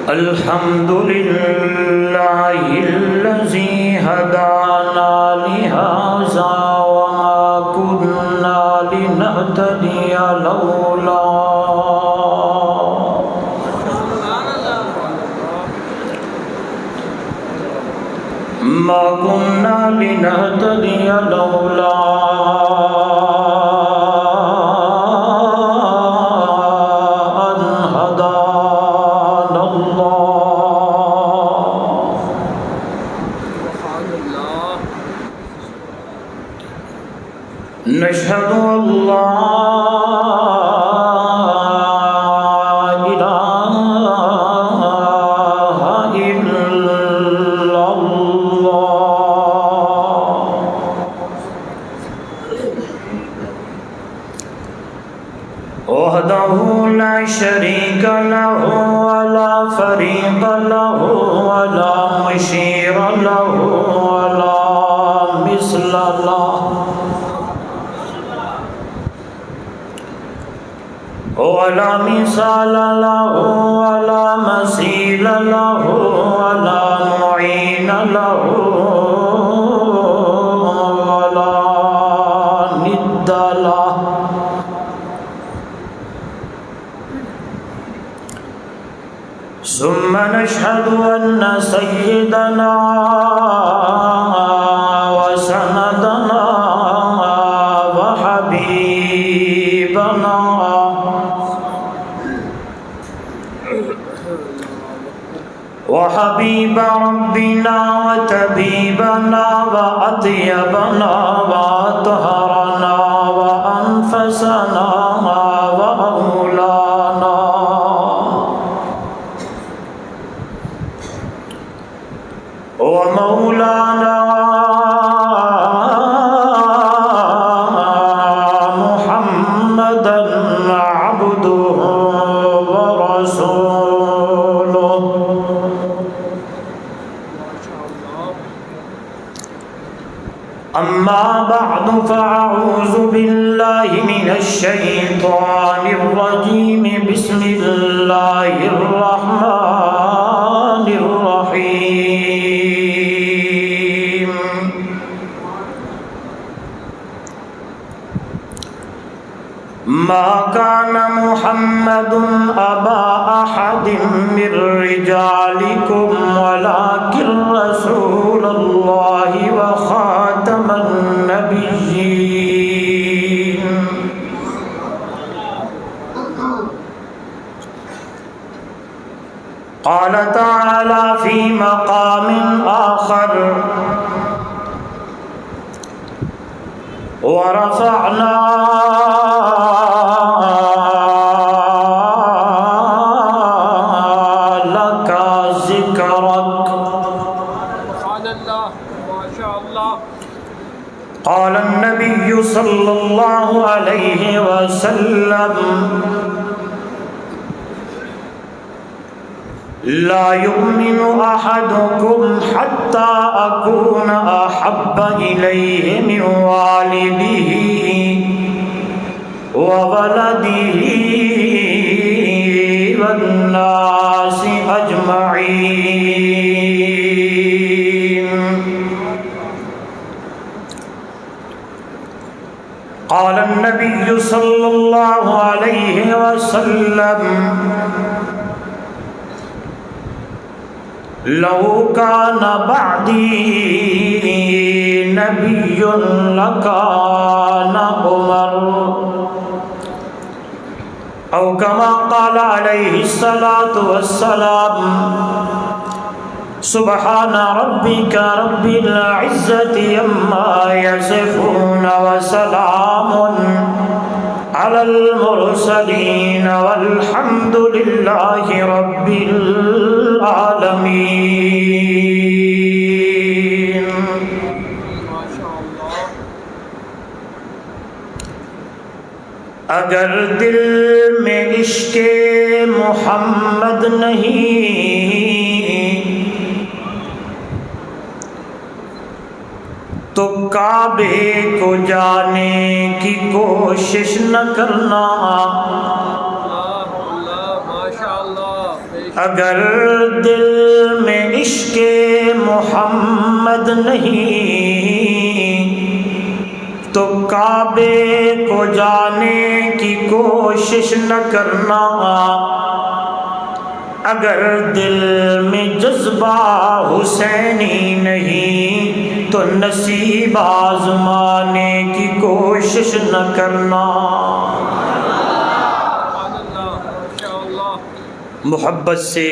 الحمد لله الذي هدانا لهذا وما كنا لنهتدي لولا أن هدانا الله. نشهد أن لا وحده لا شريك له ولا فريق له ولا مشير له ولا مثل له ولا مثال له ولا مثيل له ولا معين له ولا ند له. ثم نشهد أن سيدنا وسندنا وحبيبنا وحبيب ربنا وطبيبنا وأطيبنا وأطهرنا وأنفسنا وأولانا ومولانا محمدا عبده ورسوله. أما بعد فأعوذ بالله من الشيطان الرجيم. بسم الله الرحمن الرحيم. ما كان محمد أبا أحد من رجالكم ولكن رسول الله وخاتم النبيين. قال تعالى في مقام آخر: ورفعنا لك ذكرك. قال النبي صلى الله عليه وسلم: لا يؤمن أحدكم حتى أكون أحب إليه من والده وولده والناس أجمعين. قال النبي صلى الله عليه وسلم: لو كان بعدي نبي لكان عمر، أو كما قال عليه الصلاة والسلام. سبحان ربك رب العزة عما يصفون وسلام على المرسلين والحمد لله رب العالمين. اگر دل میں عشق محمد نہیں تو کعبے کو جانے کی کوشش نہ کرنا. اگر دل میں عشق محمد نہیں تو کعبے کو جانے کی کوشش نہ کرنا، اگر دل میں جذبہ حسینی نہیں تو نصیب آزمانے کی کوشش نہ کرنا۔ محبت سے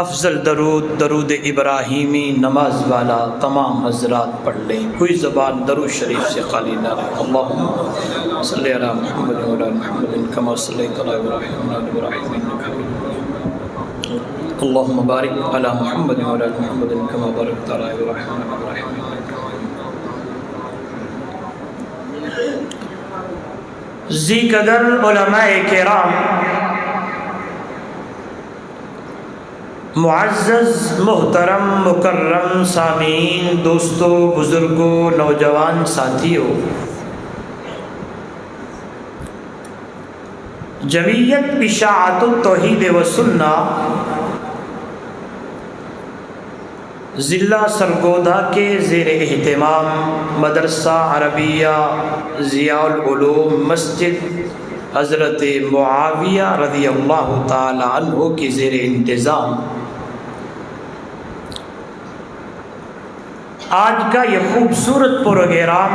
افضل درود درود ابراہیمی نماز والا تمام حضرات پڑھ لیں، کوئی زبان درود شریف سے خالی نہ رہے۔ اللہم صلی علی محمد وعلی محمد کما صلیت علی ابراہیم وعلی ابراہیم انک حمید مجید، اللہم بارک علی محمد وعلی محمد کما بارکت علی ابراہیم وعلی ابراہیم انک حمید۔ ذی قدر علماء کرام، معزز محترم مکرم سامعین، دوستو، بزرگوں، نوجوان ساتھیوں، جمعیت اشاعت التوحید و سنہ ضلع سرگودا کے زیر اہتمام مدرسہ عربیہ ضیاء العلوم مسجد حضرت معاویہ رضی اللہ تعالی عنہ کی زیر انتظام آج کا یہ خوبصورت پروگرام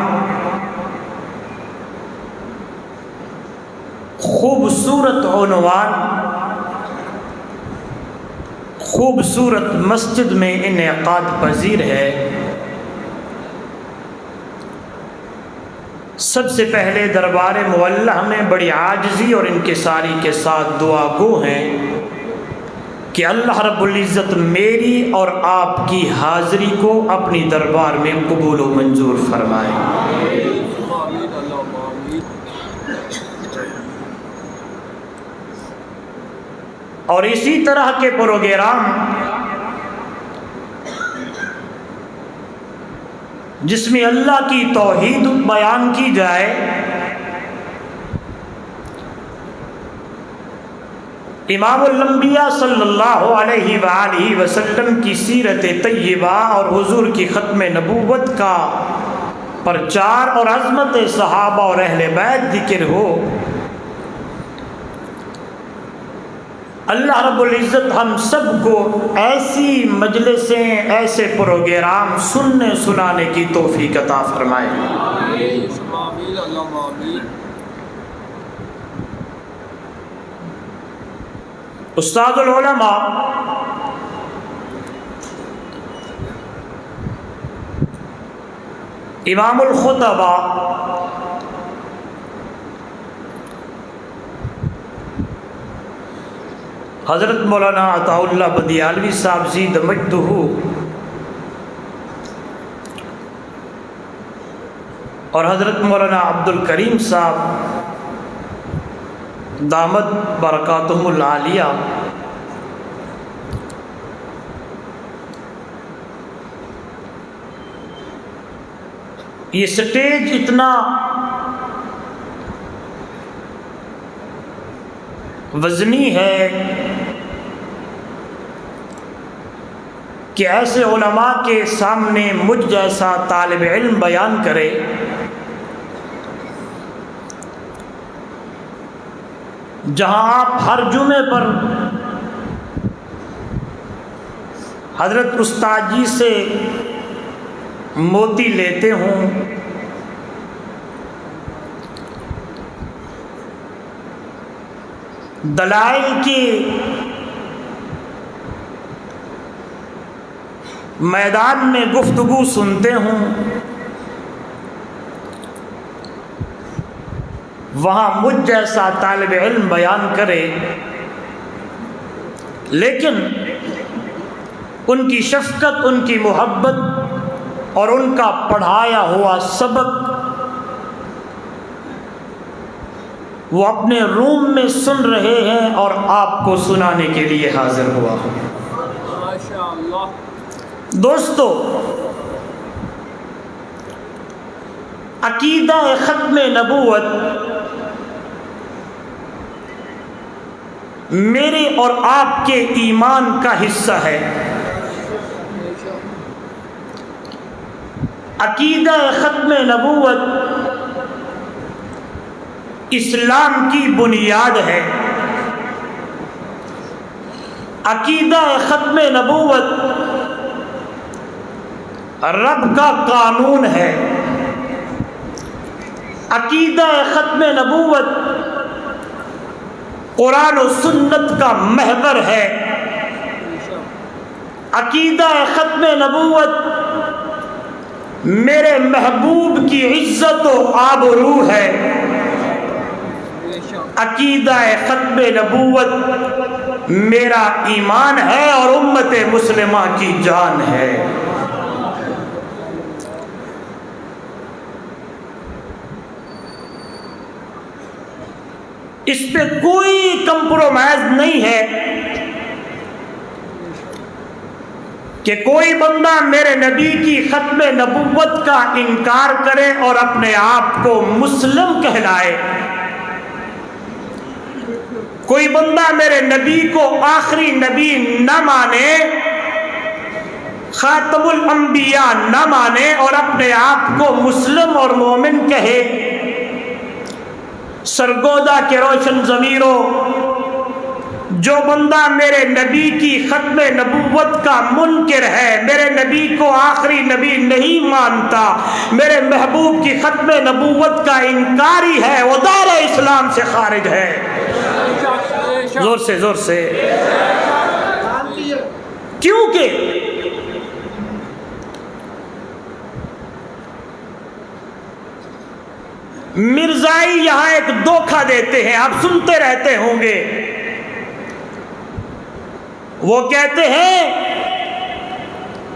خوبصورت عنوان خوبصورت مسجد میں انعقاد پذیر ہے۔ سب سے پہلے دربار معلّہ میں بڑی عاجزی اور انکساری کے ساتھ دعا گو ہیں کہ اللہ رب العزت میری اور آپ کی حاضری کو اپنی دربار میں قبول و منظور فرمائے۔ اور اسی طرح کے پروگرام جس میں اللہ کی توحید بیان کی جائے، امام الانبیاء صلی اللہ علیہ وآلہ وسلم کی سیرت طیبہ اور حضور کی ختم نبوت کا پرچار اور عظمت صحابہ اور اہل بیت ذکر ہو، اللہ رب العزت ہم سب کو ایسی مجلسیں، ایسے پروگرام سننے سنانے کی توفیق عطا فرمائے۔ استاد العلماء امام الخطباء حضرت مولانا عطا اللہ بدیالوی صاحب زید مجدہ اور حضرت مولانا عبد الکریم صاحب دامت برکاتہم العالیہ، یہ سٹیج اتنا وزنی ہے کہ ایسے علماء کے سامنے مجھ جیسا طالب علم بیان کرے، جہاں آپ ہر جمعے پر حضرت استاد جی سے موتی لیتے ہوں، دلائل کی میدان میں گفتگو سنتے ہوں، وہاں مجھ جیسا طالب علم بیان کرے، لیکن ان کی شفقت، ان کی محبت اور ان کا پڑھایا ہوا سبق وہ اپنے روم میں سن رہے ہیں اور آپ کو سنانے کے لیے حاضر ہوا۔ دوستو، عقیدہ ختم نبوت میرے اور آپ کے ایمان کا حصہ ہے۔ عقیدہ ختم نبوت اسلام کی بنیاد ہے۔ عقیدہ ختم نبوت رب کا قانون ہے۔ عقیدہ ختم نبوت قرآن و سنت کا محور ہے۔ عقیدہ ختم نبوت میرے محبوب کی عزت و آبرو ہے۔ عقیدہ ختم نبوت میرا ایمان ہے اور امت مسلمہ کی جان ہے۔ اس پہ کوئی کمپرومائز نہیں ہے کہ کوئی بندہ میرے نبی کی ختم نبوت کا انکار کرے اور اپنے آپ کو مسلم کہلائے۔ کوئی بندہ میرے نبی کو آخری نبی نہ مانے، خاتم الانبیاء نہ مانے اور اپنے آپ کو مسلم اور مومن کہے۔ سرگودا کے روشن ضمیروں، جو بندہ میرے نبی کی ختم نبوت کا منکر ہے، میرے نبی کو آخری نبی نہیں مانتا، میرے محبوب کی ختم نبوت کا انکاری ہے، وہ دار اسلام سے خارج ہے۔ زور سے زور سے، کیونکہ مرزائی یہاں ایک دھوکہ دیتے ہیں، آپ سنتے رہتے ہوں گے۔ وہ کہتے ہیں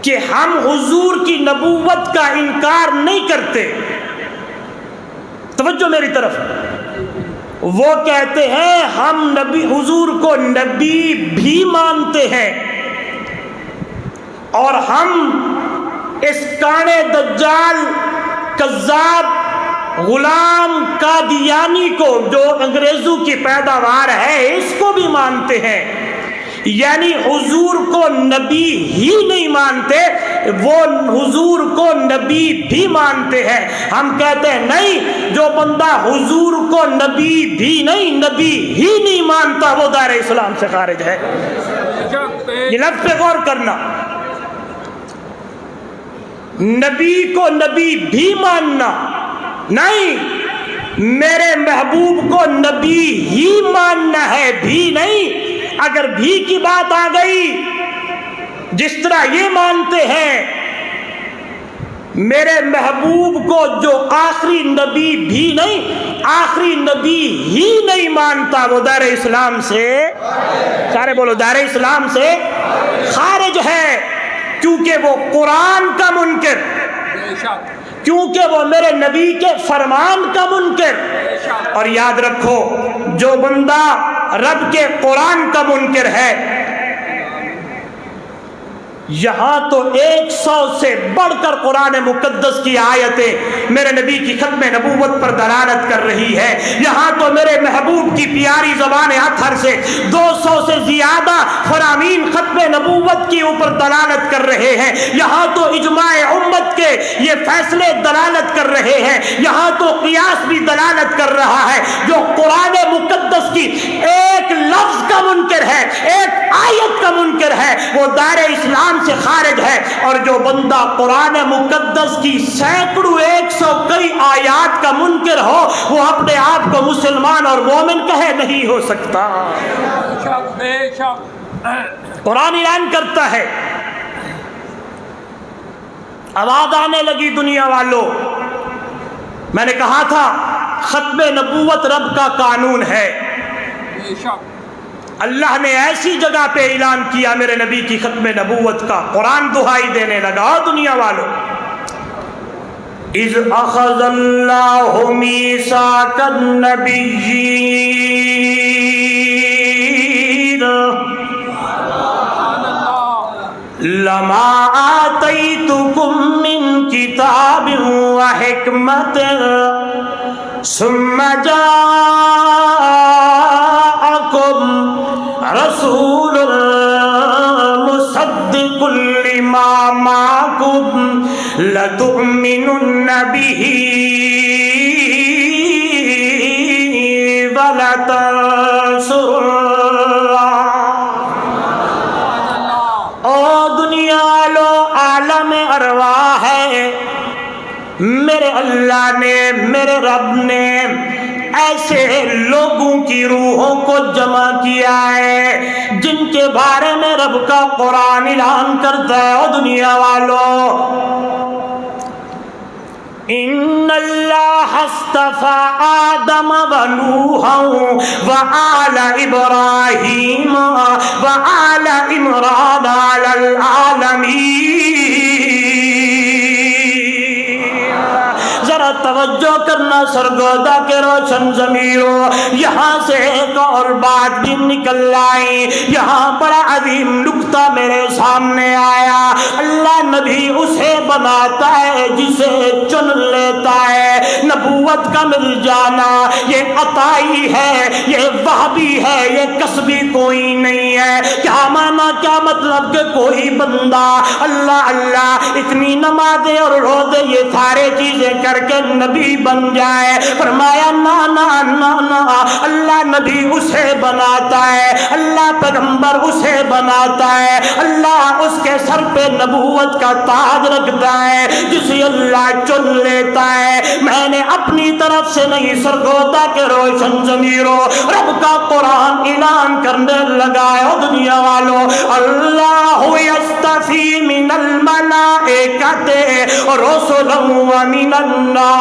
کہ ہم حضور کی نبوت کا انکار نہیں کرتے، توجہ میری طرف۔ وہ کہتے ہیں ہم نبی حضور کو نبی بھی مانتے ہیں اور ہم اس کانے دجال کذاب غلام قادیانی کو، جو انگریزوں کی پیداوار ہے، اس کو بھی مانتے ہیں۔ یعنی حضور کو نبی ہی نہیں مانتے، وہ حضور کو نبی بھی مانتے ہیں۔ ہم کہتے ہیں نہیں، جو بندہ حضور کو نبی بھی نہیں، نبی ہی نہیں مانتا، وہ دار اسلام سے خارج ہے۔ یہ لفظ پہ غور کرنا، نبی کو نبی بھی ماننا نہیں، میرے محبوب کو نبی ہی ماننا ہے، بھی نہیں۔ اگر بھی کی بات آ گئی، جس طرح یہ مانتے ہیں میرے محبوب کو جو آخری نبی بھی نہیں، آخری نبی ہی نہیں مانتا، وہ دار اسلام سے، سارے بولو، دار اسلام سے خارج ہے، کیونکہ وہ قرآن کا منکر، کیونکہ وہ میرے نبی کے فرمان کا منکر۔ اور یاد رکھو، جو بندہ رب کے قرآن کا منکر ہے، یہاں تو 100 سے بڑھ کر قرآن مقدس کی آیتیں میرے نبی کی ختم نبوت پر دلالت کر رہی ہے۔ یہاں تو میرے محبوب کی پیاری زبان اطہر سے 200 سے زیادہ فرامین ختم نبوت کی اوپر دلالت کر رہے ہیں۔ یہاں تو اجماع امت کے یہ فیصلے دلالت کر رہے ہیں۔ یہاں تو قیاس بھی دلالت کر رہا ہے۔ جو قرآن مقدس کی ایک لفظ کا منکر ہے، ایک آیت کا منکر ہے، وہ دار اسلام سے خارج ہے۔ اور جو بندہ قرآن مقدس کی سینکڑوں 100 کئی آیات کا منکر ہو، وہ اپنے آپ کو مسلمان اور مومن کہے نہیں ہو سکتا۔ قرآن اعلان کرتا ہے، آواز آنے لگی دنیا والوں، میں نے کہا تھا ختم نبوت رب کا قانون ہے۔ اللہ نے ایسی جگہ پہ اعلان کیا میرے نبی کی ختم نبوت کا، قرآن دہائی دینے لگا، دنیا والوں، اذ اخذ اللہ میثاق النبیین لما آتیتکم من کتاب وحکمت ثم جاءکم رسول مصدق لما معكم لتؤمنن به ولتنصرنه. او دنیا والو، عالم ارواح ہے، میرے اللہ نے، میرے رب نے ایسے لوگوں کی روحوں کو جمع کیا ہے جن کے بارے میں رب کا قرآن اعلان کرتا ہے. او دنیا والوں، ان اللہ اصطفى آدم ونوحا وآل ابراہیم وآل عمران علی العالمین. ذرا توجہ کرنا سرگودا کے روشن ضمیروں، یہاں سے ایک اور بات بھی نکل آئی. یہاں بڑا عظیم نکتہ میرے سامنے آیا. اللہ نبی اسے بناتا ہے جسے چن لیتا ہے. نبوت کا مل جانا یہ عطائی ہے، یہ وہبی ہے، یہ کسبی کوئی نہیں ہے. کیا مانا، کیا مطلب کہ کوئی بندہ اللہ اللہ اتنی نمازیں اور روزے یہ سارے چیزیں کر کے نبی بن جائے؟ فرمایا نا نا نا نا، اللہ نبی اسے بناتا ہے، اللہ پیغمبر اسے بناتا ہے، اللہ اس کے سر پہ نبوت کا تاج رکھتا ہے جسے اللہ چن لیتا ہے. میں نے اپنی طرف سے نہیں، سرگودا کے روشن ضمیروں رب کا قرآن اعلان کرنے لگا ہے. او دنیا والوں، اللہ یستفی من الملائکۃ رسلا ومن الناس.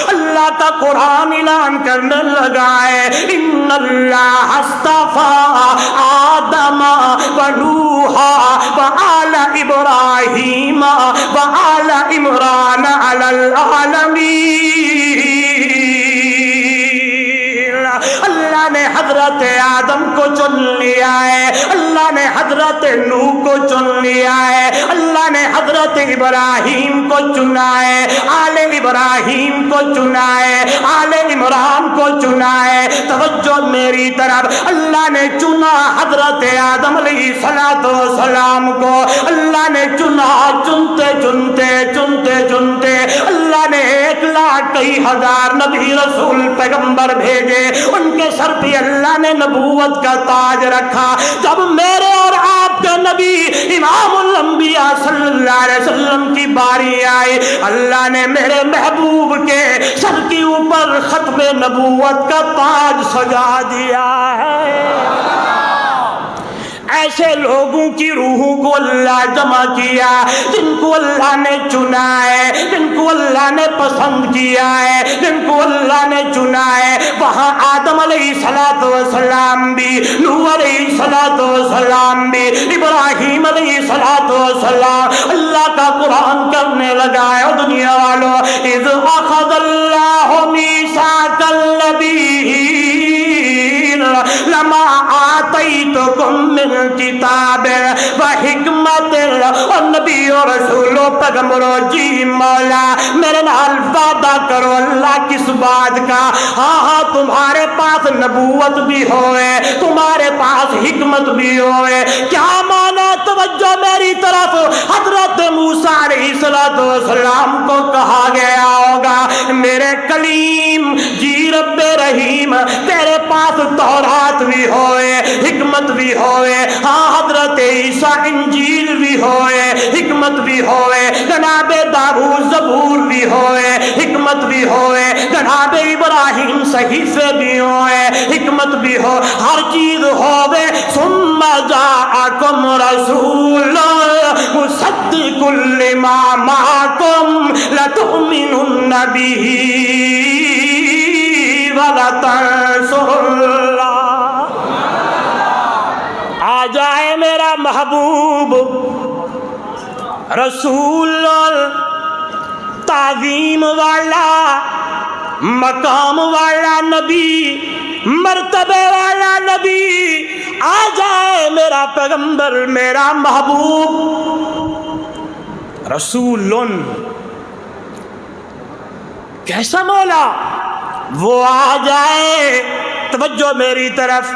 اللہ کا قرآن اعلان کرنے لگا ہے ان اللہ اصطفى آدم ونوحا وآل ابراہیم وآل عمران علی العالمین. اللہ نے حضرت آدم کو چن لیا ہے، اللہ نے حضرت نوح کو چن لیا ہے، اللہ نے حضرت ابراہیم کو چنا ہے، آل ابراہیم کو چنا ہے، آل عمران کو چنا ہے. توجہ میری طرف، اللہ نے چنا حضرت آدم علیہ السلام کو. اللہ نے چنا، چنتے چنتے چنتے چنتے اللہ نے 1,00,000 نبی رسول پیغمبر بھیجے. ان کے سر پہ اللہ نے نبوت کا تاج رکھا. جب میرے اور آپ کے نبی امام الانبیاء صلی اللہ علیہ وسلم کی باری آئی، اللہ نے میرے محبوب کے سر کے اوپر ختم نبوت کا تاج سجا دیا ہے. ایسے لوگوں کی روحوں کو اللہ جمع کیا جن کو اللہ نے چنا ہے، جن کو اللہ نے پسند کیا ہے، جن کو اللہ نے چنا ہے. وہاں آدم علیہ السلام بھی، نوح علیہ السلام بھی، ابراہیم علیہ السلام. اللہ کا قرآن کرنے لگا ہے. دنیا والوں، اذ اخذ اللہ میثاق النبیین لما آتیتکم من کتاب و حکمت. اور نبی اور رسول و پیغمبروں، جی مولا میرے نال وعدہ کرو اللہ کس بات کا؟ ہاں ہاں، تمہارے پاس نبوت بھی ہوئے، تمہارے پاس حکمت بھی ہوئے. کیا مانا؟ توجہ میری طرف. حضرت موسیٰ علیہ السلام کو کہا گیا ہوگا میرے کلیم جی رب رحیم تیرے پاس تورات بھی ہوئے، حکمت بھی ہوئے. ہاں حضرت عیسیٰ انجیل بھی ہوئے، حکمت بھی ہوئے. جناب داؤد زبور بھی ہوئے، حکمت بھی ہوئے. جناب ابراہیم صحیفے بھی ہوئے، حکمت بھی ہو، ہر چیز ہوئے. ثم جاءکم رسول مصدق لما معکم لتؤمنن به ولتنصرنہ. آ جائے میرا محبوب رسول تعظیم والا، مقام والا نبی، مرتبے والا نبی. آ جائے میرا پیغمبر، میرا محبوب رسول. کیسا مولا؟ وہ آ جائے توجہ میری طرف،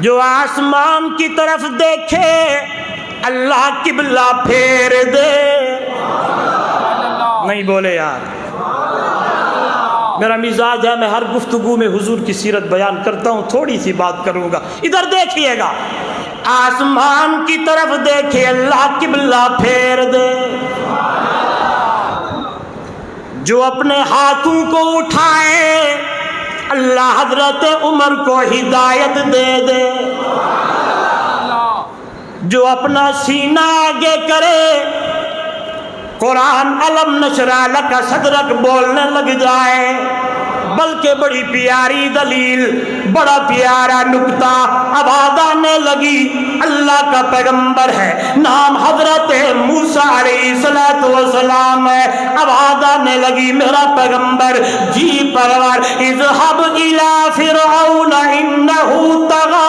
جو آسمان کی طرف دیکھے اللہ قبلہ پھیر دے. نہیں بولے یار. میرا مزاج ہے میں ہر گفتگو میں حضور کی سیرت بیان کرتا ہوں، تھوڑی سی بات کروں گا. ادھر دیکھیے گا، آسمان کی طرف دیکھے اللہ قبلہ پھیر دے. جو اپنے ہاتھوں کو اٹھائے اللہ حضرت عمر کو ہدایت دے دے. جو اپنا سینہ آگے کرے قرآن علم نشرح لک صدرک بولنے لگ جائے. بلکہ بڑی پیاری دلیل، بڑا پیارا نکتہ آواز آنے لگی. اللہ کا پیغمبر ہے، نام حضرت موسیٰ علیہ السلام ہے. آواز آنے لگی میرا پیغمبر جی پرور اذهب الى فرعون انه طغى.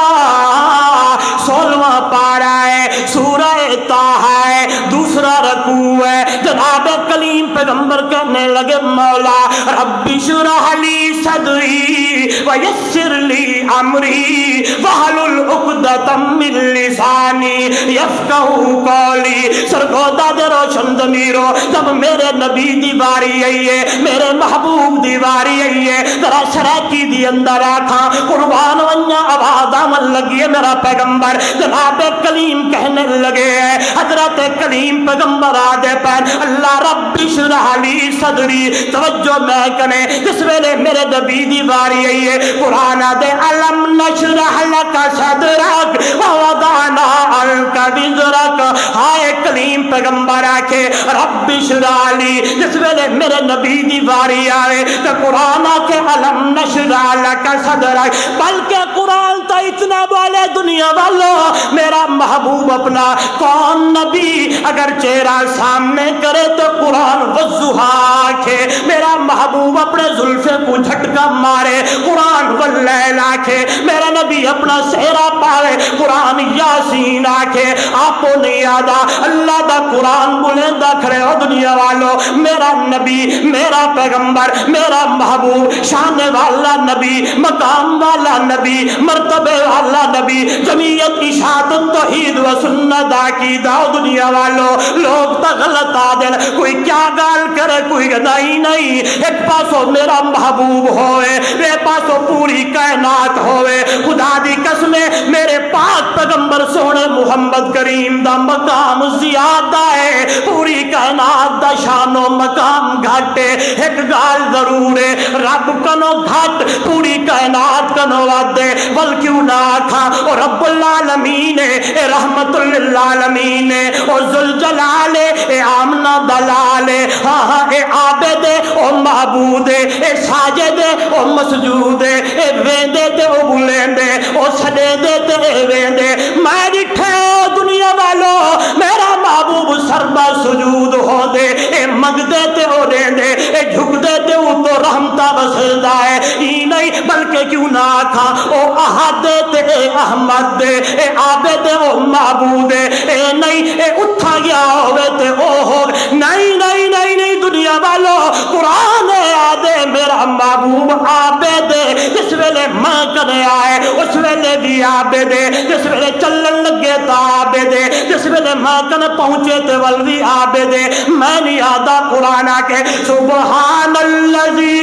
16واں پارہ ہے، سورہ طٰہٰ ہے، دوسرا رکوع ہے. جناب کلیم پیغمبر کہنے لگے مولا رب اشرح لی صدری ویسر لی امری واحلل عقدۃ من لسانی یفقہوا قولی. سرگودا دے روشن ضمیرو، جب میرے نبی دی واری آئی ہے، میرے محبوب دی واری آئی ہے، ذرا شرکی دی اندر آکھاں قربان ونیا آواز آمن لگی ہے. میرا پیغمبر جناب کلیم کہنے لگے ہیں، حضرت کلیم پیغمبر آدھے پر اللہ رب اشرح لی صدری. توجہ میں کنے جس ویلے میرے نبی دی واری آئی ہے قرآن آدھے علم نشرح لک صدرک ووضعنا عنک وزرک. ہائے کلیم پیغمبر آکھے رب اشرح لی. جس ویلے میرے نبی دی واری آئے تو قرآن آکھے علم نشرح لک صدرک. بلکہ قرآن تو اتنا بولے دنیا والوں میرا محبوب اپنا کون نبی اگر چہرہ سامنے کرے تو قرآن والضحیٰ آکھے. میرا محبوب اپنے زلفے کو جھٹکا مارے قرآن واللیل آکھے. میرا نبی اپنا سہرا پاوے قرآن یاسین آکھے. آپ کو نہیں آدھا اللہ دا قرآن بلندہ کھڑے ہو دنیا والوں. میرا نبی، میرا پیغمبر، میرا محبوب، شان والا نبی، مقام والا نبی، مرتبے والا نبی، جمعیت اشاعت توحید و سنت عقیدہ دنیا والوں. لوگ تا غلط آدل کوئی کیا گال کرے کوئی گدائی نہیں. ایک پاسو میرا محبوب ہوئے، ایک پاسو پوری کائنات ہوئے. خدا دی قسم میرے پاک پیغمبر سونے محمد کریم دا مقام زیادہ ہے، پوری کائنات دا شان و مقام گھٹے. ایک گال ضرور ہے رب کنو گھٹ پوری کائنات کنو وعدے بل کیوں نہ آکھا اور رب العالمین اے رحمت للعالمین او ذوالجلال اے آمنہ دلال ہاں ہاں اے عابد او معبود اے ساجد او مسجود اے ویندے تے او بلیندے او سڑے دے تے اے ویندے. میں ڈٹھے دنیا والو میرا محبوب سربا سجود ہو دے اے مگ دے تے او ریندے اے جھک دے تے او تو رحمتہ بسدا ہے. ای نہیں بلکہ کیوں نہ آکھا او احد تے اے احمد دے اے عابد او معبود اے نہیں اے اٹھا گیا ہوئے تے او ہو نہیں نہیں نہیں نہیں. دنیا والو قرآن آدھے میرا محبوب عابد جس ویلے ماں کنے آئے اس ویلے بھی عابد جس ویلے چلن لگے تا عابد جس ویلے ماں کنے پہنچے تے ولوی عابد. میں نہیں آدھا قرآن آکے سبحان اللذی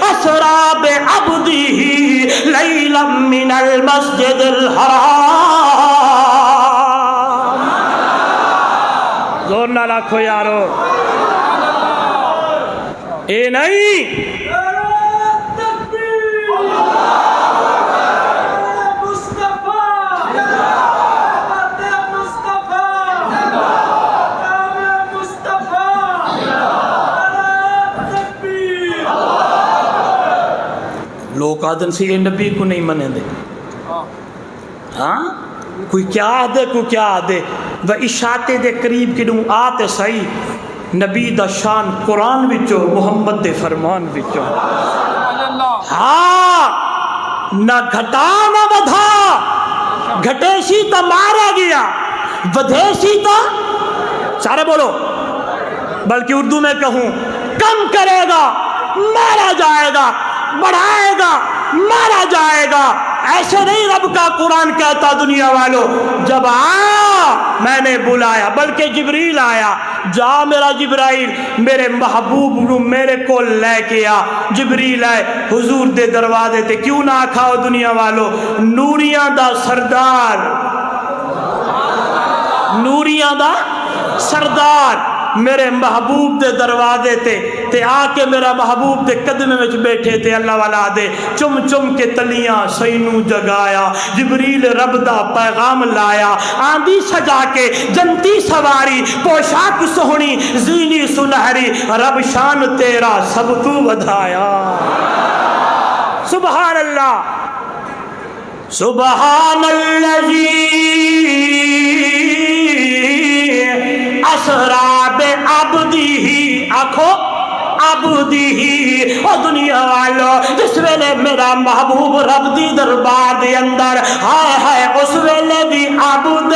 اسرا بعبدہ لیلا من المسجد الحرام. زور نہ رکھو یارو اے نہیں لوگ آدن سے یہ نبی کو نہیں منے دے. ہاں کوئی کیا آدھے کوئی کیا آدھے وہ اشاعتے دے قریب کی نوں آتے صحیح نبی دا شان قرآن وچو محمد دے فرمان وچو. ہاں نہ گھٹا نہ ودھا، گھٹیشی تا مارا گیا ودھیشی تا سارے بولو بلکہ اردو میں کہوں کم کرے گا مارا جائے گا، بڑھائے گا، مارا جائے گا۔ ایسے نہیں رب کا قرآن کہتا دنیا والوں، جب میں نے بلایا، بلکہ جبریل آیا، جا میرا جبرائیل میرے محبوب نو میرے کو لے کے آ۔ جبریل آئے، حضور دے دروازے تے کیوں نہ کھاؤ دنیا والوں، نوریاں دا سردار، نوریاں دا سردار میرے محبوب دے دروازے تے آ کے میرا محبوب دے قدمے وچ بیٹھے تے اللہ والا دے چم چم کے تلیاں سینوں جگایا۔ جبریل رب دا پیغام لایا، آندھی سجا کے جنتی سواری، پوشاک سہنی زینی سنہری، رب شان تیرا سب تو ودھایا۔ سبحان اللہ، سبحان الذی اسرا بعبدہ، آکھو عبدہ۔ او دنیا والو، جس ویلے میرا محبوب رب دی دربار دے اندر ہائے ہائے، اس ویلے بھی عبد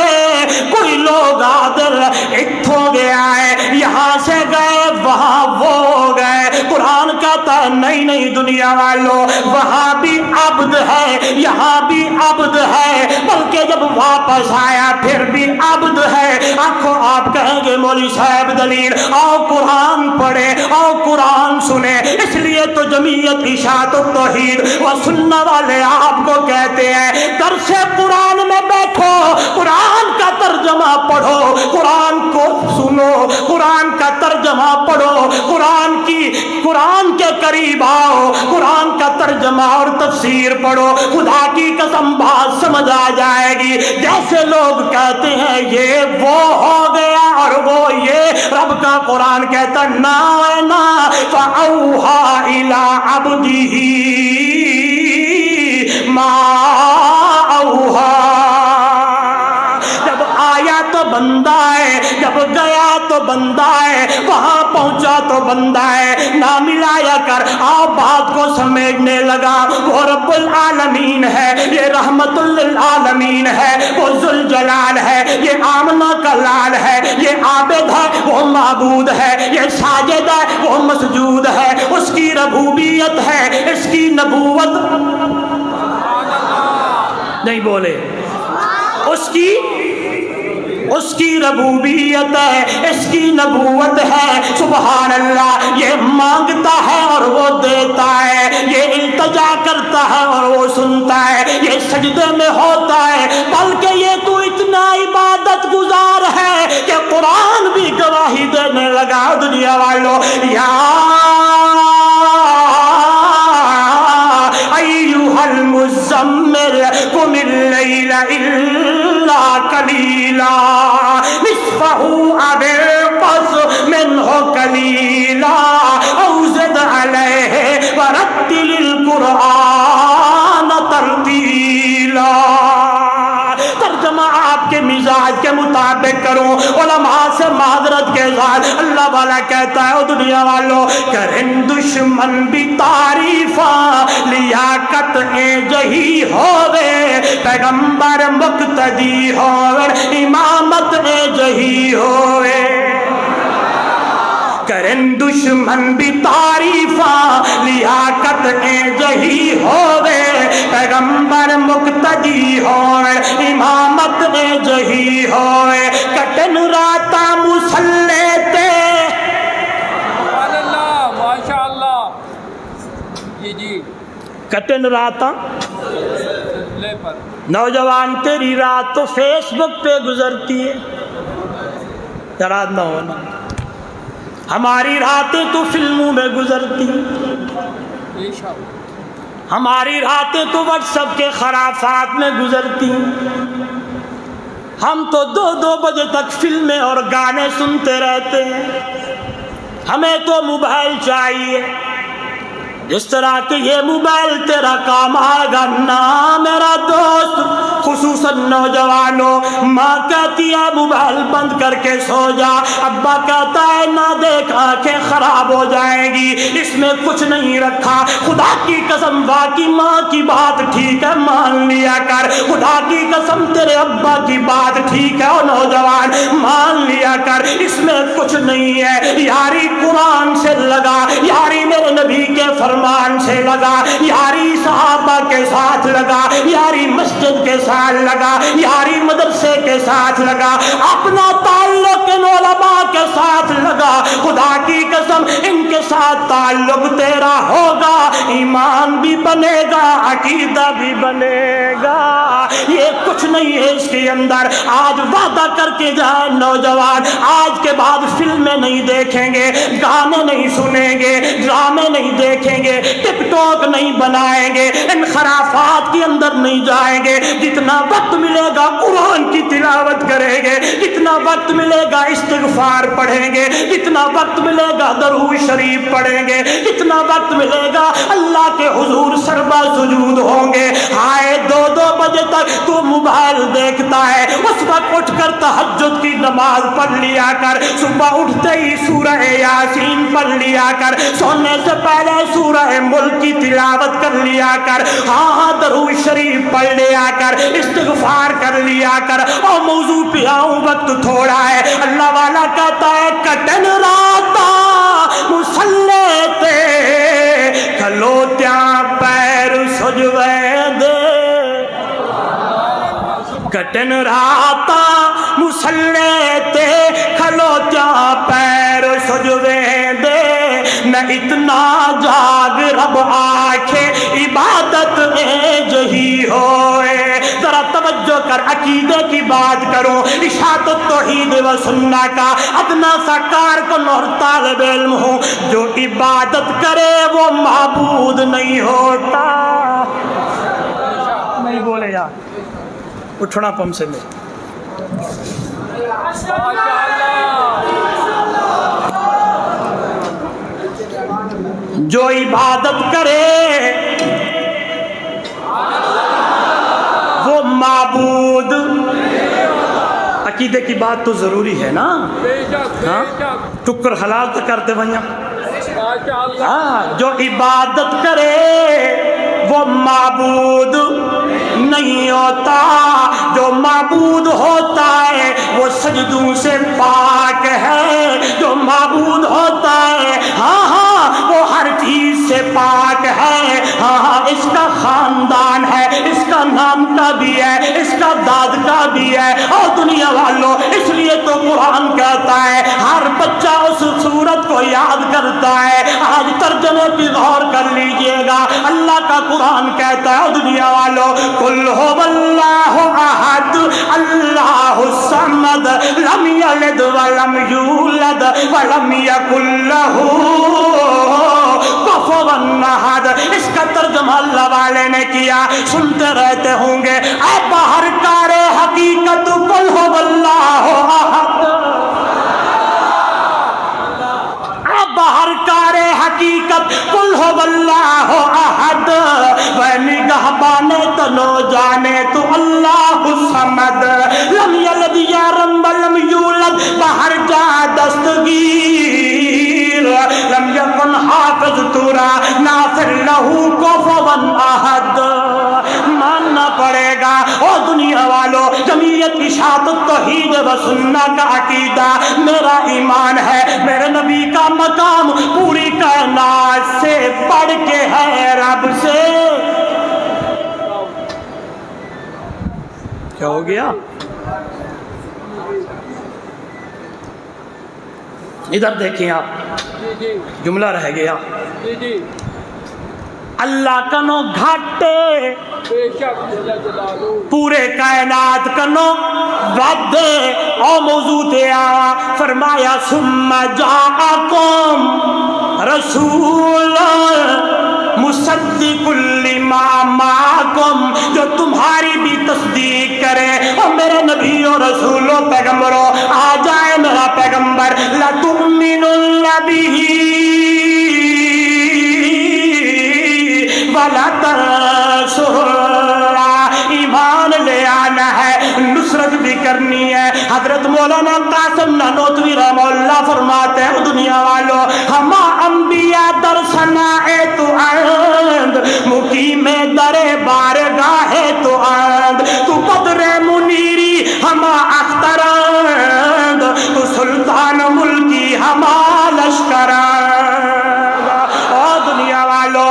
کوئی لوگ آدر اتھوں گیا ہے، یہاں سے گئے وہاں وہ گئے۔ قرآن کہتا ہے نہیں نہیں دنیا والو، وہاں بھی عبد ہے یہاں بھی عبد ہے، بلکہ جب واپس آیا پھر بھی عبد ہے۔ آنکھوں آپ کہیں گے مولوی صاحب دلیل، آؤ قرآن پڑھے، آؤ قرآن سنے۔ اس لیے تو جمعیت اشاعت التوحید و سنہ والے آپ کو کہتے ہیں درس قرآن میں بیٹھو، قرآن کا ترجمہ پڑھو، قرآن کو سنو، قرآن کا ترجمہ پڑھو، قرآن کے قریب آؤ، قرآن کا ترجمہ اور تفسیر پڑھو، خدا کی قسم بات سمجھ آ جائے گی۔ جیسے لوگ کہتے ہیں یہ وہ ہو گیا اور وہ یہ، رب کا قرآن کہتا نا نا، فَأَوْحَى إِلَىٰ عَبْدِهِ مَا أَوْحَىٰ۔ جب آیا تو بندہ ہے، جب گیا تو بندہ ہے، وہاں پہنچا تو بندہ ہے، نہ ملایا کر۔ آؤ بات کو سمجھنے لگا، وہ رب العالمین ہے، یہ رحمت للعالمین ہے، وہ ذوالجلال ہے، یہ آمنہ کا لال ہے، یہ عابد ہے، وہ معبود ہے، یہ ساجد ہے، وہ مسجود ہے، اس کی ربوبیت ہے، اس کی نبوت نہیں بولے، اس کی ربوبیت ہے، اس کی نبوت ہے۔ سبحان اللہ، یہ مانگتا ہے اور وہ دیتا ہے، یہ التجا کرتا ہے اور وہ سنتا ہے، یہ سجدے میں ہوتا ہے، بلکہ یہ تو اتنا عبادت گزار ہے کہ قرآن بھی گواہی دینے لگا۔ دنیا والوں، یا ایھا المزمل قم اللیل الا قلیلا نصفہ او انقص منہ قلیلا او زد علیہ ورتل القرآن ترتیلا۔ ترجمہ آپ کے مزاج کے مطابق کروں، علماء سے معذرت کے ساتھ اللہ والا کہتا ہے او دنیا والوں، کریں دشمن بھی تعریفاں لیاقت جہی ہوئے، پیغمبر مقتدی ہوئے، امامت جہی ہوئے۔ کریں دشمن بھی تعریفاں لیاقت جہی ہوئے، پیغمبر مقتدی ہوئے، امامت جہی ہوئے۔ کٹن راتا مسلح تے، ماشاء اللہ، جی کٹن راتا نوجوان، تیری رات تو فیس بک پہ گزرتی ہے، ناراض نہ ہونا، ہماری راتیں تو فلموں میں گزرتی، ہماری راتیں تو واٹس ایپ کے خرافات میں گزرتی، ہم تو 2 بجے تک فلمیں اور گانے سنتے رہتے ہیں، ہمیں تو موبائل چاہیے، جس طرح کہ یہ موبائل تیرا کام آئے گا نہ میرا دوست، خصوصاً نوجوانوں، ماں کہتی ہے موبائل بند کر کے سو جا، ابا کہتا ہے نہ دیکھ آنکھیں خراب ہو جائیں گی، اس میں کچھ نہیں رکھا۔ خدا کی قسم واقعی ماں کی بات ٹھیک ہے، مان لیا کر، خدا کی قسم تیرے ابا کی بات ٹھیک ہے، اور نوجوان مان لیا کر، اس میں کچھ نہیں ہے۔ یاری قرآن سے لگا، یاری میرے نبی زمان سے لگا، یاری صحابہ کے ساتھ لگا، یاری مسجد کے ساتھ لگا، یاری مدرسے کے ساتھ لگا، اپنا تعلق ان علماء کے ساتھ لگا۔ خدا کی قسم ان کے ساتھ تعلق تیرا ہوگا، ایمان بھی بنے گا، عقیدہ بھی بنے گا۔ یہ کچھ نہیں ہے اس کے اندر۔ آج وعدہ کر کے جائے نوجوان، آج کے بعد فلمیں نہیں دیکھیں گے، گانے نہیں سنیں گے، ڈرامے نہیں دیکھیں گے، ٹک ٹاک نہیں بنائیں گے، انحرافات کے اندر نہیں جائیں گے۔ جتنا وقت ملے گا قرآن کی تلاوت کریں گے، جتنا وقت ملے گا استغفار پڑھیں گے، جتنا وقت ملے گا درود شریف پڑھیں گے، جتنا وقت ملے گا اللہ کے حضور سربا سجود ہوں گے۔ آئے 2 بجے تک تو موبائل دیکھتا ہے، اس وقت اٹھ کر تہجد کی نماز پڑھ لیا کر، صبح اٹھتے ہی سورہ یاسین پڑھ لیا کر، سونے سے پہلے سورہ ملک کی تلاوت کر لیا کر، ہاں درود شریف پڑھ لیا کر، استغفار کر لیا کر۔ اور موضوع پہ آؤں، وقت تھوڑا ہے۔ اللہ والا کہتا ہے کٹن راتا مسلے تے کھلوتیاں پیر سجوے دے، کٹن راتا مسلے تے کھلوتیاں پیر سجوے دے، نہ اتنا جاگ رب آنکھے عبادت جہی ہوئے۔ ذرا توجہ کر، عقیدے کی بات کرو، اشاعت التوحید و سنہ کا ادنا سا کارکن اور طالب علم ہوں، جو عبادت کرے وہ معبود نہیں ہوتا۔ نہیں بولے یار، اٹھنا پم سے میں۔ جو عبادت کرے وہ معبود، عقیدے کی بات تو ضروری ہے نا، ہاں ٹکر حلال تو کرتے بھائیاں۔ ہاں، جو عبادت کرے وہ معبود نہیں ہوتا، جو معبود ہوتا ہے وہ سجدوں سے پاک ہے، جو معبود ہوتا ہے ہاں وہ ہر چیز سے پاک ہے، ہاں اس کا خاندان ہے، اس کا نام کا بھی ہے، اس کا داد کا بھی ہے۔ اور دنیا والوں، اس لیے تو قرآن کہتا ہے ہر بچہ اس سورت کو یاد کرتا ہے۔ آج ترجمے پہ غور کر لیجئے گا، اللہ کا قرآن کہتا ہے دنیا والوں، قل هو اللہ احد اللہ الصمد لم یلد ولم یولد ولم یکن لہ کفوا احد۔ اس کا ترجمہ اللہ والے نے کیا، سنتے رہتے ہوں گے۔ اے باہر کار حقیقت قل هو اللہ احد، باہر کار حقیقت قل هو اللہ احد، وہ نگہبان تنو جانے تو اللہ الصمد، لم یلد یارم ولم یولد، باہر جا دستگیر، لم یکن حافظ تورا ناصر لہو کفوا احد۔ ماننا پڑے گا او دنیا والوں، جمعیت اشاعت التوحید و سنہ کا عقیدہ میرا ایمان ہے، میرے نبی کا مقام پوری کائنات سے بڑھ کے ہے رب سے۔ کیا ہو گیا؟ ادھر دیکھیں آپ، جملہ رہ گیا، اللہ کنو گھاٹے پورے کائنات کنو ودے۔ او موضوع تے آوا، فرمایا ثم جاءکم رسول مصدق لما معکم، جو تمہاری بھی تصدیق کرے۔ اور میرے نبیوں رسولوں پیغمبروں، آ جائے میرا پیغمبر، لَتُؤْمِنُنَّ بِهِ وَلَا تَنصُرُنَّهُ، ایمان لے آنا ہے، نصرت بھی کرنی ہے۔ حضرت مولانا قاسم نانوتوی رحمہ اللہ فرماتے ہیں دنیا والوں، ہما انبیاء در سنائے تو اند، مقیم در بارگاہ تو اند، تو بدر منیری ہما اخترند، تو سلطان ملکی ہما لشکرند۔ اور دنیا والوں،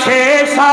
600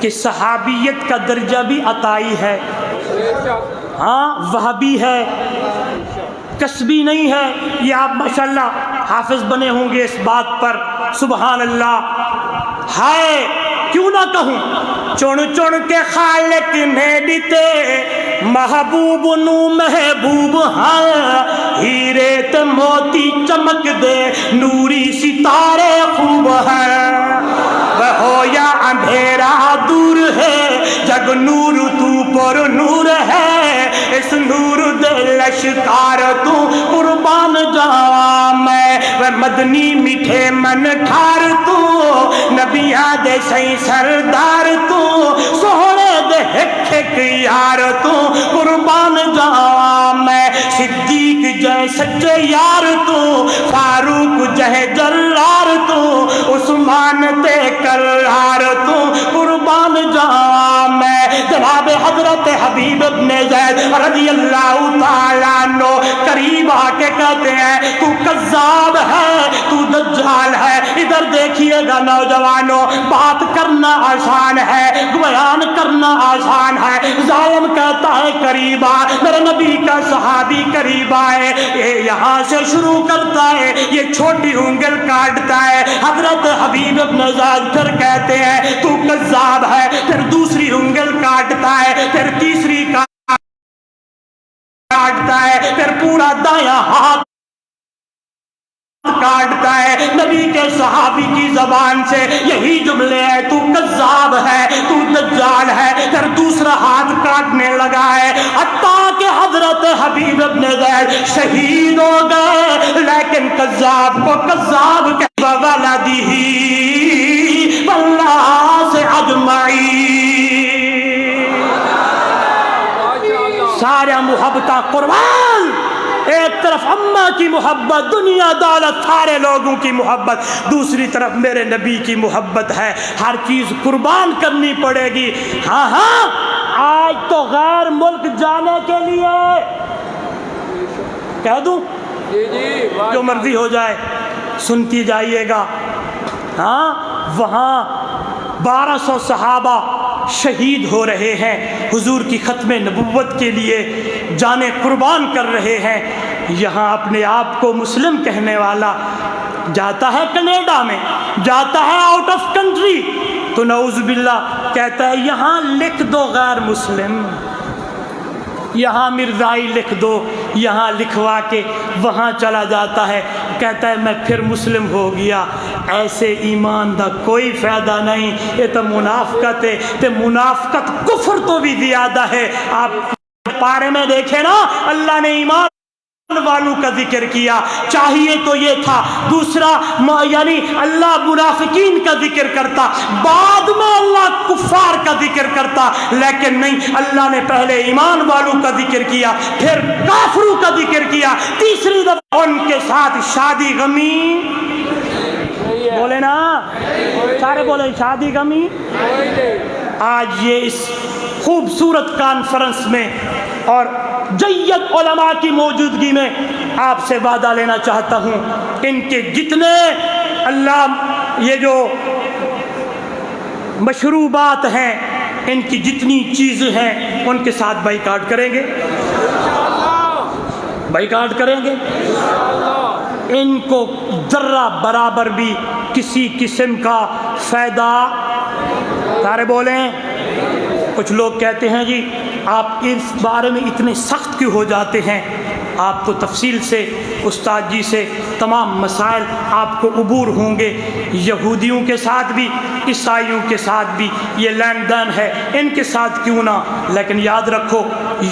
کہ صحابیت کا درجہ بھی عطائی ہے، بے شک ہاں وہابی ہے، کسبی نہیں ہے۔ یہ آپ ماشاءاللہ حافظ بنے ہوں گے اس بات پر، سبحان اللہ۔ ہائے کیوں نہ کہوں، چن چن کے خالق نے دیتے محبوب نو محبوب، ہاں ہیرے تے موتی چمک دے نوری ستارے خوب ہیں، وہ ہو یا اندھیرا دور ہے جگ نور تو پر نور ہے، اس نور دے لشکار تو قربان جاواں میں، وہ مدنی میٹھے من ٹھار تو نبیاں دے سی سردار تو سوہنے دے ہک ہک یار تو قربان جاواں میں، صدیق جے سچے یار تو فاروق جے جلار تو عثمان تے کرار تو قربان جاواں میں، جناب حضرت حبیب ابن زید رضی اللہ تعالیٰ عنہ قریب آ کے کہتے ہیں تو کذاب ہے، تو دجال ہے۔ ادھر دیکھیے گا نوجوانوں، بات کرنا آسان ہے، بیان کرنا آسان ہے، ظالم کہتا ہے قریب آ، میرے نبی کا صحابی قریب آئے، یہ یہاں سے شروع کرتا ہے، یہ چھوٹی انگل کاٹتا ہے، حضرت حبیب ابن زید پھر کہتے ہیں تو کذاب ہے، پھر دوسری انگل کاٹتا ہے، پھر تیسری کاٹتا ہے، پھر پورا دایاں ہاتھ کاٹتا ہے۔ نبی کے صحابی کی زبان سے یہی جملے ہیں، تو کذاب ہے، تو دجال ہے، پھر دوسرا ہاتھ کاٹنے لگا ہے، حتیٰ کہ حضرت حبیب ابن زید شہید ہو گئے، لیکن کذاب کو کذاب کہ وولدہ والناس اجمعین، سارا محبتہ قربان، ایک طرف اماں کی محبت، دنیا دولت سارے لوگوں کی محبت، دوسری طرف میرے نبی کی محبت ہے، ہر چیز قربان کرنی پڑے گی۔ ہاں ہاں آج تو غیر ملک جانے کے لیے کہہ دوں جی جی جو مرضی ہو جائے، سنتی جائیے گا، ہاں وہاں 1200 صحابہ شہید ہو رہے ہیں، حضور کی ختم نبوت کے لیے جانیں قربان کر رہے ہیں۔ یہاں اپنے آپ کو مسلم کہنے والا جاتا ہے کینیڈا میں، جاتا ہے آؤٹ آف کنٹری، تو نعوذ باللہ کہتا ہے یہاں لکھ دو غیر مسلم، یہاں مرزائی لکھ دو، یہاں لکھوا کے وہاں چلا جاتا ہے، کہتا ہے میں پھر مسلم ہو گیا۔ ایسے ایمان دا کوئی فائدہ نہیں، یہ تو منافقت ہے، تو منافقت کفر تو بھی زیادہ ہے۔ آپ پارے میں دیکھیں نا، اللہ نے ایمان والوں کا ذکر کیا، چاہیے تو یہ تھا دوسرا، یعنی اللہ منافقین کا ذکر کرتا، بعد میں اللہ کفار کا ذکر کرتا، لیکن نہیں، اللہ نے پہلے ایمان والوں کا ذکر کیا، پھر کافروں کا ذکر کیا، تیسری دفعہ ان کے ساتھ شادی غمی، بولے نا سارے بولے شادی غمی۔ آج یہ اس خوبصورت کانفرنس میں اور جید علماء کی موجودگی میں آپ سے وعدہ لینا چاہتا ہوں، ان کے جتنے اللہ یہ جو مشروبات ہیں، ان کی جتنی چیزیں ہیں، ان کے ساتھ بائیکاٹ کریں گے، بائیکاٹ کریں گے، ان کو ذرہ برابر بھی کسی قسم کا فائدہ، سارے بولیں۔ کچھ لوگ کہتے ہیں جی آپ اس بارے میں اتنے سخت کیوں ہو جاتے ہیں، آپ کو تفصیل سے استاد جی سے تمام مسائل آپ کو عبور ہوں گے، یہودیوں کے ساتھ بھی عیسائیوں کے ساتھ بھی یہ لین دین ہے، ان کے ساتھ کیوں نہ، لیکن یاد رکھو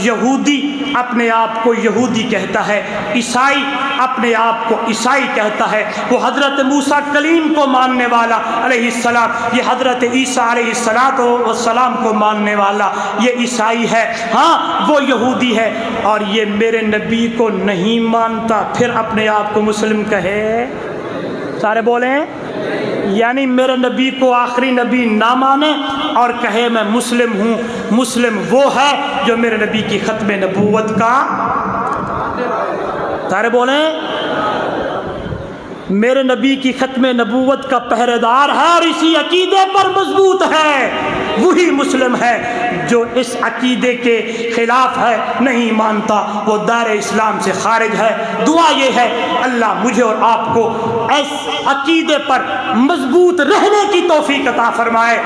یہودی اپنے آپ کو یہودی کہتا ہے، عیسائی اپنے آپ کو عیسائی کہتا ہے، وہ حضرت موسیٰ کلیم کو ماننے والا علیہ السلام، یہ حضرت عیسیٰ علیہ السلام کو ماننے والا یہ عیسائی ہے، ہاں وہ یہودی ہے، اور یہ میرے نبی کو نہیں مانتا پھر اپنے آپ کو مسلم کہے، سارے بولیں، یعنی میرے نبی کو آخری نبی نہ مانے اور کہے میں مسلم ہوں۔ مسلم وہ ہے جو میرے نبی کی ختم نبوت کا، سارے بولیں، میرے نبی کی ختم نبوت کا پہرے دار ہے اور اسی عقیدے پر مضبوط ہے، وہی مسلم ہے، جو اس عقیدے کے خلاف ہے، نہیں مانتا، وہ دار اسلام سے خارج ہے۔ دعا یہ ہے اللہ مجھے اور آپ کو اس عقیدے پر مضبوط رہنے کی توفیق عطا فرمائے۔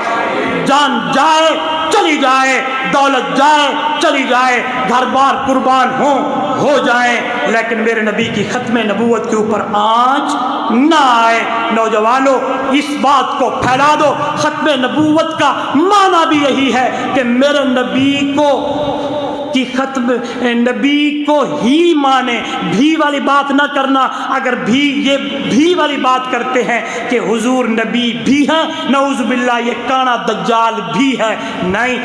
جان جائے چلی جائے، دولت جائے چلی جائے، گھر بار قربان ہو جائیں، لیکن میرے نبی کی ختم نبوت کے اوپر آنچ نہ آئے۔ نوجوانوں اس بات کو پھیلا دو، ختم نبوت کا معنی بھی یہی ہے کہ میرے نبی کو کہ ختم نبی کو ہی مانے، بھی والی بات نہ کرنا۔ اگر یہ بھی والی بات کرتے ہیں کہ حضور نبی بھی ہیں، نعوذ باللہ یہ کانا دجال بھی ہے، نہیں،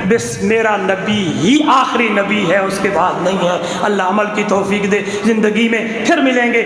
بس میرا نبی ہی آخری نبی ہے، اس کے بعد نہیں ہے۔ اللہ عمل کی توفیق دے، زندگی میں پھر ملیں گے۔